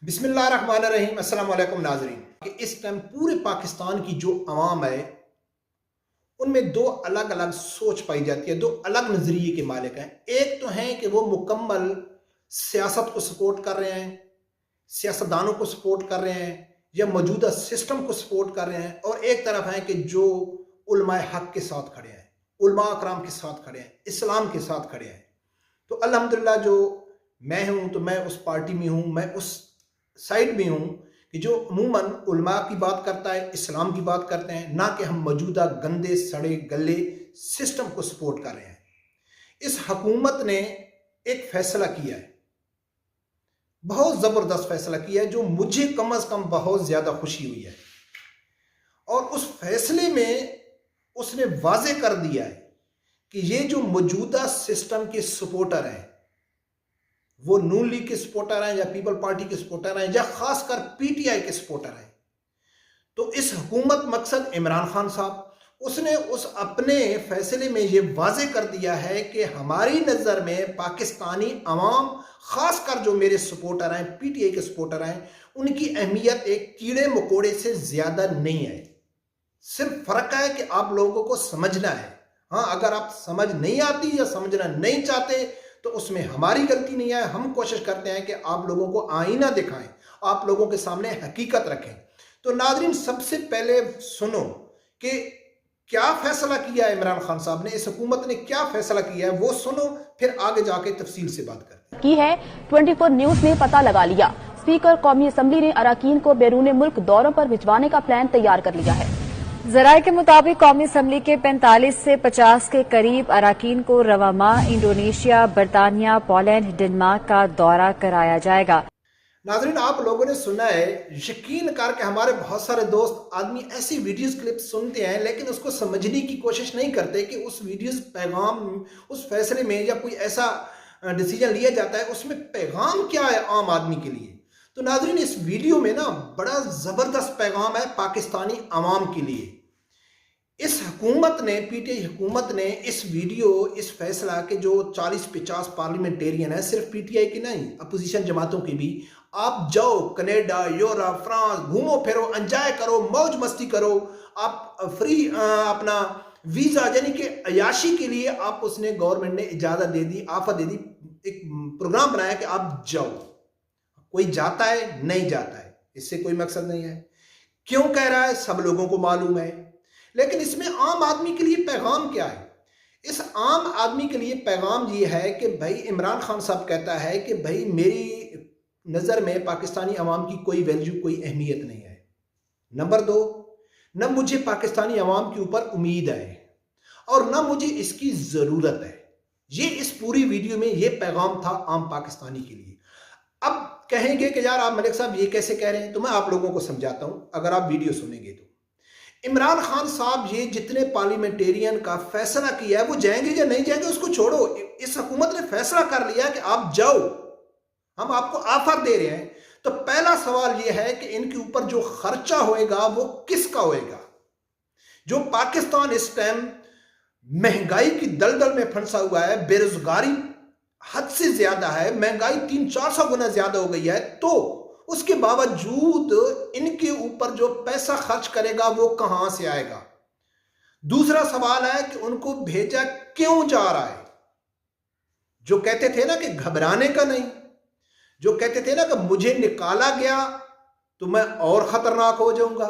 बिस्मिल्लाहिर्रहमानिर्रहीम। अस्सलाम वालेकुम नाज़रीन। कि इस टाइम पूरे पाकिस्तान की जो अवाम है उनमें दो अलग अलग सोच पाई जाती है, दो अलग नजरिए के मालिक हैं। एक तो हैं कि वो मुकम्मल सियासत को सपोर्ट कर रहे हैं, सियासतदानों को सपोर्ट कर रहे हैं या मौजूदा सिस्टम को सपोर्ट कर रहे हैं, और एक तरफ हैं कि जो उलमाए हक के साथ खड़े हैं, उलमा अकराम के साथ खड़े हैं, इस्लाम के साथ खड़े हैं। तो अल्हम्दुलिल्लाह जो मैं हूं तो मैं उस पार्टी में हूं, मैं उस साइड में हूं कि जो अमूमन उलमा की बात करता है, इस्लाम की बात करते हैं, ना कि हम मौजूदा गंदे सड़े गले सिस्टम को सपोर्ट कर रहे हैं। इस हुकूमत ने एक फैसला किया है, बहुत जबरदस्त फैसला किया है, जो मुझे कम अज कम बहुत ज्यादा खुशी हुई है। और उस फैसले में उसने वाजे कर दिया है कि ये जो मौजूदा सिस्टम के सपोर्टर हैं, वो नून लीग के सपोर्टर हैं या पीपल पार्टी के सपोर्टर हैं या खासकर पीटीआई के सपोर्टर हैं, तो इस हुकूमत मकसद इमरान खान साहब, उसने उस अपने फैसले में ये वाजे कर दिया है कि हमारी नज़र में पाकिस्तानी अवाम, खासकर जो मेरे सपोर्टर हैं, पीटीआई के सपोर्टर हैं, उनकी अहमियत एक कीड़े मकोड़े से ज़्यादा नहीं है। सिर्फ फ़र्क है कि आप लोगों को समझना है। हाँ, अगर आप समझ नहीं आती या समझना नहीं चाहते तो उसमें हमारी गलती नहीं है। हम कोशिश करते हैं कि आप लोगों को आईना दिखाएं, आप लोगों के सामने हकीकत रखें। तो नाज़रीन, सबसे पहले सुनो कि क्या फैसला किया है इमरान खान साहब ने, इस हुकूमत ने क्या फैसला किया है, वो सुनो, फिर आगे जाके तफसील से बात करते हैं। की है 24 न्यूज ने पता लगा लिया। स्पीकर कौमी असम्बली ने अराकीन को बैरून मुल्क दौरों पर भिजवाने का प्लान तैयार कर लिया है। जराये के मुताबिक कौमी असम्बली के 45 से 50 के करीब अराकीन को रवा माह इंडोनेशिया, बरतानिया, पोलैंड, डेनमार्क का दौरा कराया जाएगा। नाज़रीन, आप लोगों ने सुना है, यकीन करके हमारे बहुत सारे दोस्त आदमी ऐसी वीडियोस क्लिप सुनते हैं लेकिन उसको समझने की कोशिश नहीं करते कि उस वीडियोस पैगाम, उस फैसले में या कोई ऐसा डिसीजन लिया जाता है उसमें पैगाम क्या है आम आदमी के लिए। तो नाज़रीन, इस वीडियो में ना बड़ा ज़बरदस्त पैगाम है पाकिस्तानी अवाम के लिए। इस हुकूमत ने, पीटीआई हुकूमत ने इस वीडियो, इस फैसला के जो 40-50 पार्लियामेंटेरियन है, सिर्फ पीटीआई की नहीं, अपोजिशन जमातों की भी, आप जाओ कनाडा, यूरोप, फ्रांस, घूमो फिरो, एंजॉय करो, मौज मस्ती करो, आप फ्री अपना वीजा यानी कि अयाशी के लिए आप, उसने गवर्नमेंट ने इजाजत दे दी, आफत दे दी, एक प्रोग्राम बनाया कि आप जाओ। कोई जाता है, नहीं जाता है, इससे कोई मकसद नहीं है। क्यों कह रहा है, सब लोगों को मालूम है, लेकिन इसमें आम आदमी के लिए पैगाम क्या है? इस आम आदमी के लिए पैगाम ये है कि भाई इमरान खान साहब कहता है कि भाई मेरी नज़र में पाकिस्तानी अवाम की कोई वैल्यू, कोई अहमियत नहीं है। नंबर 2, न मुझे पाकिस्तानी अवाम के ऊपर उम्मीद है और न मुझे इसकी ज़रूरत है। ये इस पूरी वीडियो में ये पैगाम था आम पाकिस्तानी के लिए। अब कहेंगे कि यार आप मलिक साहब ये कैसे कह रहे हैं, तो मैं आप लोगों को समझाता हूं अगर आप वीडियो सुनेंगे तो। इमरान खान साहब, ये जितने पार्लियामेंटेरियन का फैसला किया है, वो जाएंगे या नहीं जाएंगे उसको छोड़ो, इस हुकूमत ने फैसला कर लिया कि आप जाओ, हम आपको ऑफर दे रहे हैं। तो पहला सवाल यह है कि इनके ऊपर जो खर्चा होएगा वो किसका होएगा? जो पाकिस्तान इस टाइम महंगाई की दलदल में फंसा हुआ है, बेरोजगारी हद से ज्यादा है, महंगाई 300-400 गुना ज्यादा हो गई है, तो उसके बावजूद इनके ऊपर जो पैसा खर्च करेगा वो कहां से आएगा? दूसरा सवाल है कि उनको भेजा क्यों जा रहा है? जो कहते थे ना कि घबराने का नहीं, जो कहते थे ना कि मुझे निकाला गया तो मैं और खतरनाक हो जाऊंगा,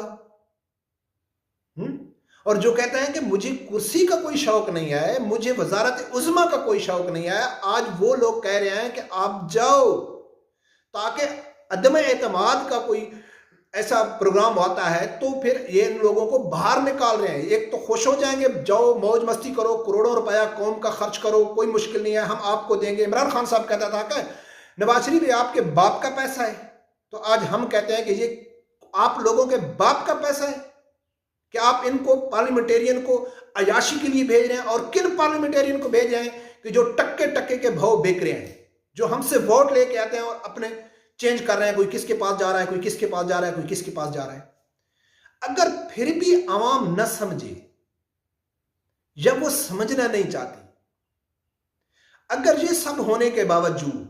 और जो कहते हैं कि मुझे कुर्सी का कोई शौक नहीं है, मुझे वजारत उज़्मा का कोई शौक नहीं है, आज वो लोग कह रहे हैं कि आप जाओ, ताकि अदम एतमाद का कोई ऐसा प्रोग्राम होता है तो फिर ये इन लोगों को बाहर निकाल रहे हैं। एक तो खुश हो जाएंगे, जाओ मौज मस्ती करो, करोड़ों रुपया कौम का खर्च करो, कोई मुश्किल नहीं है, हम आपको देंगे। इमरान खान साहब कहता था कि नवाज शरीफ ये आपके बाप का पैसा है, तो आज हम कहते हैं कि ये आप लोगों के बाप का पैसा है कि आप इनको पार्लियामेंटेरियन को अयाशी के लिए भेज रहे हैं। और किन पार्लियामेंटेरियन को भेज रहे हैं कि जो टक्के टक्के के भाव बेच रहे हैं, जो हमसे वोट लेके आते हैं और अपने चेंज कर रहे हैं, कोई किसके पास जा रहा है, कोई किसके पास जा रहा है, कोई किसके पास जा रहा है। अगर फिर भी आवाम न समझे या वो समझना नहीं चाहती, अगर ये सब होने के बावजूद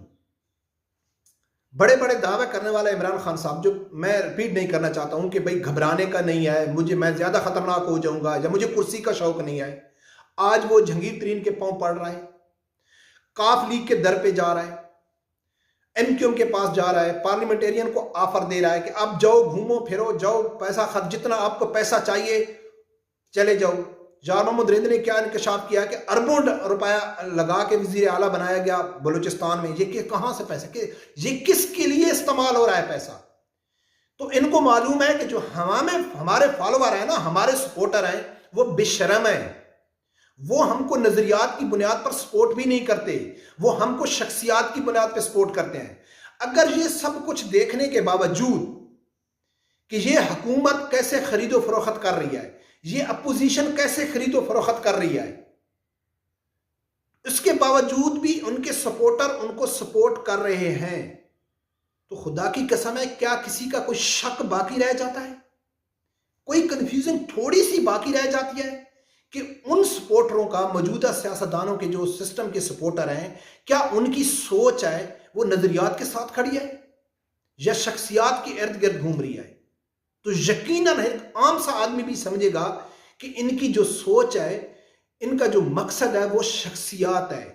बड़े बड़े दावे करने वाला इमरान खान साहब, जो मैं रिपीट नहीं करना चाहता हूं कि भाई घबराने का नहीं है, मैं ज्यादा खतरनाक हो जाऊंगा या मुझे कुर्सी का शौक नहीं है। आज वो जहांगीर तरीन के पांव पड़ रहा है, काफ लीग के दर पे जा रहा है, एमक्यूएम के पास जा रहा है, पार्लियामेंटेरियन को ऑफर दे रहा है कि आप जाओ, घूमो फिरो, जाओ, पैसा खर्च, जितना आपको पैसा चाहिए चले जाओ। जान मोहम्मद रिंद ने क्या इंकशाफ किया कि अरबों रुपया लगा के वजीर आला बनाया गया बलूचिस्तान में। ये कहां से पैसा, ये किसके लिए इस्तेमाल हो रहा है पैसा? तो इनको मालूम है कि जो हमारे फॉलोअर है ना, हमारे सपोर्टर हैं, वो बेशरम है। वो हमको नजरियात की बुनियाद पर सपोर्ट भी नहीं करते, वो हमको शख्सियात की बुनियाद पर सपोर्ट करते हैं। अगर ये सब कुछ देखने के बावजूद कि ये हुकूमत कैसे खरीदो फरोख्त कर रही है, ये अपोजिशन कैसे खरीदो फरोख्त कर रही है, इसके बावजूद भी उनके सपोर्टर उनको सपोर्ट कर रहे हैं, तो खुदा की कसम है, क्या किसी का कोई शक बाकी रह जाता है? कोई कंफ्यूजन थोड़ी सी बाकी रह जाती है कि उन सपोर्टरों का, मौजूदा सियासतदानों के जो सिस्टम के सपोर्टर हैं, क्या उनकी सोच है वो नजरियात के साथ खड़ी है या शख्सियात के इर्द गिर्द घूम रही है? तो यकीनन एक आम सा आदमी भी समझेगा कि इनकी जो सोच है, इनका जो मकसद है वो शख्सियात है,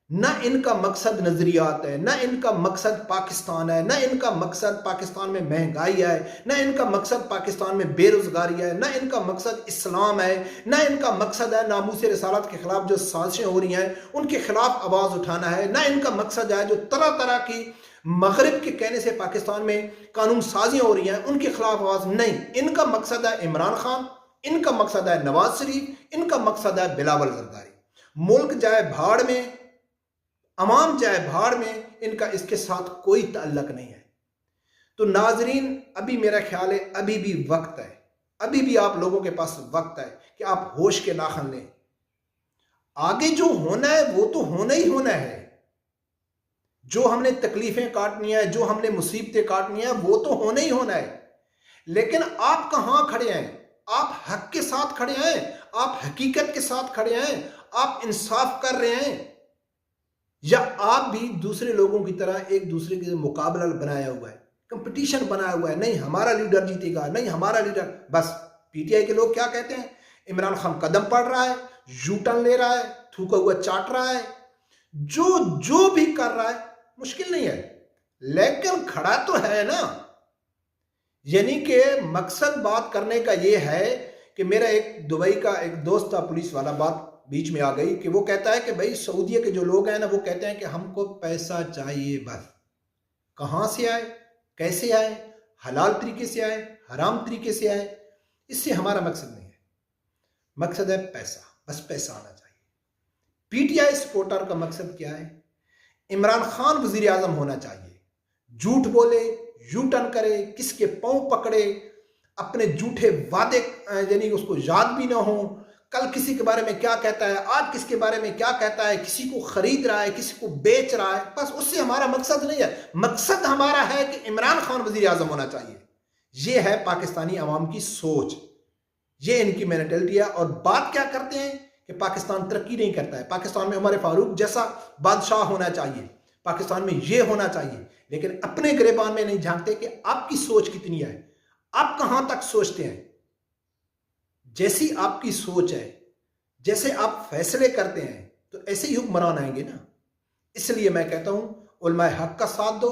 ना इनका मकसद नजरियात है, ना इनका मकसद पाकिस्तान है, ना इनका मकसद पाकिस्तान में महंगाई है, ना इनका मकसद पाकिस्तान में बेरोजगारी है, ना इनका मकसद इस्लाम है, ना इनका मकसद है नामूस रिसालत के खिलाफ जो साजिशें हो रही हैं उनके खिलाफ आवाज उठाना है, ना इनका मकसद है जो तरह तरह की मगरिब के कहने से पाकिस्तान में कानून साजियां हो रही हैं उनके खिलाफ आवाज नहीं। इनका मकसद है इमरान खान, इनका मकसद है नवाज शरीफ, इनका मकसद है बिलावल जरदारी। मुल्क जाए भाड़ में, अवाम जाए भाड़ में, इनका इसके साथ कोई ताल्लुक नहीं है। तो नाजरीन, अभी मेरा ख्याल है अभी भी वक्त है, अभी भी आप लोगों के पास वक्त है कि आप होश के नाखन लें। आगे जो होना है वो तो होना ही होना है। जो हमने तकलीफें काटनी है, जो हमने मुसीबतें काटनी है, वो तो होना ही होना है। लेकिन आप कहां खड़े हैं? आप हक के साथ खड़े हैं, आप हकीकत के साथ खड़े हैं, आप इंसाफ कर रहे हैं, या आप भी दूसरे लोगों की तरह एक दूसरे के मुकाबला बनाया हुआ है, कंपटीशन बनाया हुआ है? नहीं हमारा लीडर जीतेगा, नहीं हमारा लीडर। बस पीटीआई के लोग क्या कहते हैं? इमरान खान कदम पड़ रहा है, यू टर्न ले रहा है, थूका हुआ चाट रहा है, जो भी कर रहा है मुश्किल नहीं है, लेकिन खड़ा तो है ना। यानी कि मकसद बात करने का यह है कि मेरा एक दुबई का एक दोस्त था पुलिस वाला, बात बीच में आ गई कि वो कहता है कि भाई सऊदीया के जो लोग हैं ना, वो कहते हैं कि हमको पैसा चाहिए बस। कहां से आए, कैसे आए, हलाल तरीके से आए, हराम तरीके से आए, इससे हमारा मकसद नहीं है। मकसद है पैसा, बस पैसा आना चाहिए। पीटीआई सपोर्टर का मकसद क्या है? इमरान खान वजीर आजम होना चाहिए, झूठ बोले, यू टर्न करे, किसके पांव पकड़े, अपने झूठे वादे यानी उसको याद भी ना हो, कल किसी के बारे में क्या कहता है, आज किसके बारे में क्या कहता है, किसी को खरीद रहा है, किसी को बेच रहा है, बस उससे हमारा मकसद नहीं है। मकसद हमारा है कि इमरान खान वजीर आजम होना चाहिए। यह है पाकिस्तानी अवाम की सोच, ये इनकी मेंटालिटी है। और बात क्या करते हैं कि पाकिस्तान तरक्की नहीं करता है, पाकिस्तान में उमर फारूक जैसा बादशाह होना चाहिए, पाकिस्तान में ये होना चाहिए, लेकिन अपने गिरेबान में नहीं झांकते कि आपकी सोच कितनी है, आप कहां तक सोचते हैं। जैसी आपकी सोच है, जैसे आप फैसले करते हैं, तो ऐसे ही हुक्मरान आएंगे ना। इसलिए मैं कहता हूं उलमाए हक का साथ दो।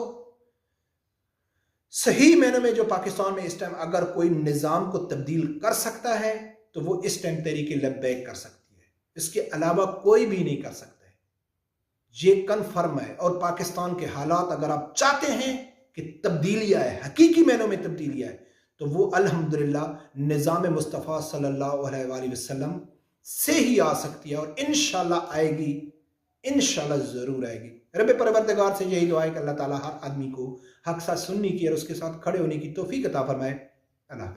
सही मैंने में जो पाकिस्तान में इस टाइम अगर कोई निजाम को तब्दील कर सकता है तो वो इस टाइम तहरीक लब्बैक कर सकती है, इसके अलावा कोई भी नहीं कर सकता है, ये कन्फर्म है। और पाकिस्तान के हालात अगर आप चाहते हैं कि तब्दीली आए, हकीकी मैनों में तब्दीली आए, तो वो अल्हम्दुलिल्लाह निज़ाम मुस्तफ़ा सल्लल्लाहु अलैहि वसल्लम से ही आ सकती है, और इंशाल्लाह आएगी, इंशाल्लाह ज़रूर आएगी। रब परवरदिगार से यही दुआ है कि अल्लाह ताला हर आदमी को हक साथ सुनने की और उसके साथ खड़े होने की तौफीक अता फरमाए। अल्लाह।